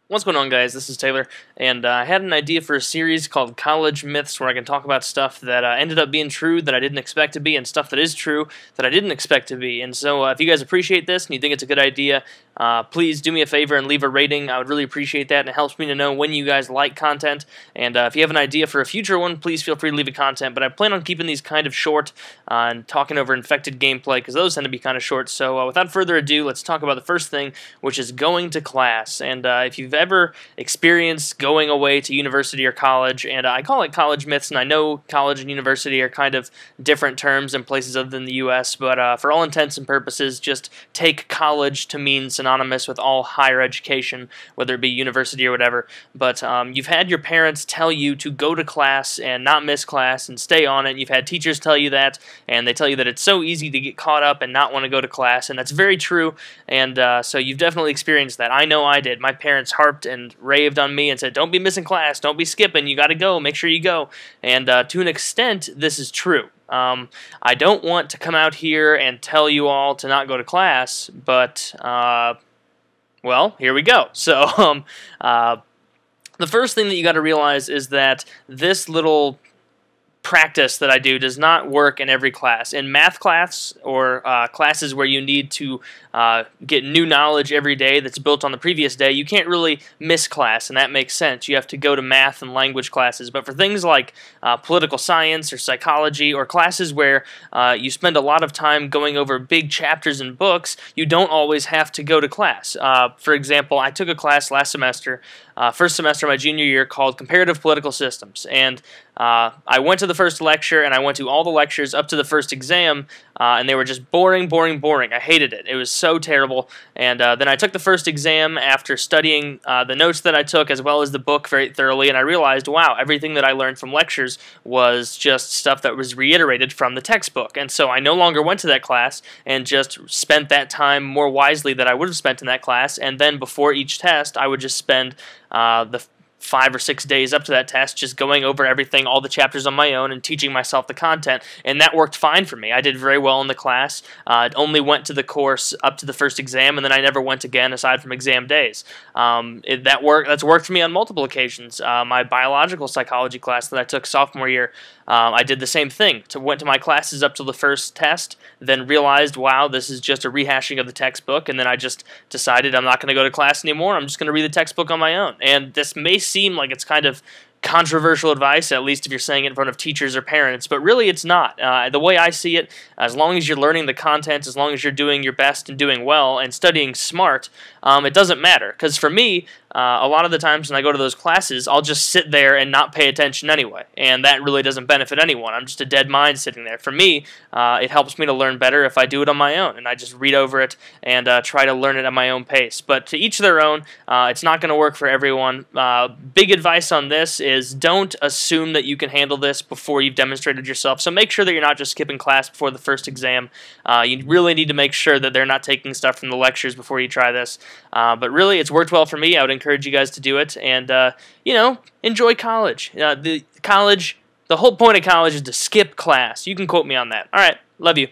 What's going on, guys? This is Taylor, and I had an idea for a series called College Myths where I can talk about stuff that ended up being true that I didn't expect to be, and stuff that is true that I didn't expect to be. And so if you guys appreciate this and you think it's a good idea, please do me a favor and leave a rating. I would really appreciate that, and it helps me to know when you guys like content. And if you have an idea for a future one, please feel free to leave a comment. But I plan on keeping these kind of short and talking over infected gameplay, because those tend to be kind of short. So without further ado, let's talk about the first thing, which is going to class. And if you've ever experienced going away to university or college, and I call it college myths, and I know college and university are kind of different terms in places other than the U.S., but for all intents and purposes, just take college to mean synonymous with all higher education, whether it be university or whatever. But you've had your parents tell you to go to class and not miss class and stay on it. You've had teachers tell you that, and they tell you that it's so easy to get caught up and not want to go to class, and that's very true. And so you've definitely experienced that. I know I did. My parents harped and raved on me and said, don't be missing class, don't be skipping, you got to go, make sure you go. And to an extent, this is true. I don't want to come out here and tell you all to not go to class, but, well, here we go. So, the first thing that you got to realize is that this little practice that I do does not work in every class. In math class or classes where you need to get new knowledge every day that's built on the previous day, you can't really miss class, and that makes sense. You have to go to math and language classes. But for things like political science or psychology, or classes where you spend a lot of time going over big chapters in books, you don't always have to go to class. For example, I took a class last semester, first semester of my junior year, called Comparative Political Systems, and I went to the first lecture, and I went to all the lectures up to the first exam, and they were just boring, boring, boring. I hated it. It was so terrible. And then I took the first exam after studying the notes that I took as well as the book very thoroughly, and I realized, wow, everything that I learned from lectures was just stuff that was reiterated from the textbook. And so I no longer went to that class and just spent that time more wisely than I would have spent in that class. And then before each test, I would just spend the 5 or 6 days up to that test just going over everything, all the chapters on my own, and teaching myself the content, and that worked fine for me. I did very well in the class. Only went to the course up to the first exam, and then I never went again aside from exam days. That's worked for me on multiple occasions. My biological psychology class that I took sophomore year, I did the same thing. Went to my classes up to the first test, then realized, wow, this is just a rehashing of the textbook, and then I just decided I'm not going to go to class anymore. I'm just going to read the textbook on my own. And this may seem like it's kind of controversial advice, at least if you're saying it in front of teachers or parents, but really it's not. The way I see it, as long as you're learning the content, as long as you're doing your best and doing well and studying smart, it doesn't matter. Because for me, a lot of the times when I go to those classes, I'll just sit there and not pay attention anyway, and that really doesn't benefit anyone. I'm just a dead mind sitting there. For me, it helps me to learn better if I do it on my own, and I just read over it and try to learn it at my own pace. But to each their own, it's not going to work for everyone. Big advice on this is don't assume that you can handle this before you've demonstrated yourself. So make sure that you're not just skipping class before the first exam. You really need to make sure that they're not taking stuff from the lectures before you try this. But really, it's worked well for me. I would encourage you guys to do it, and you know, enjoy college. The whole point of college is to skip class. You can quote me on that. All right, love you.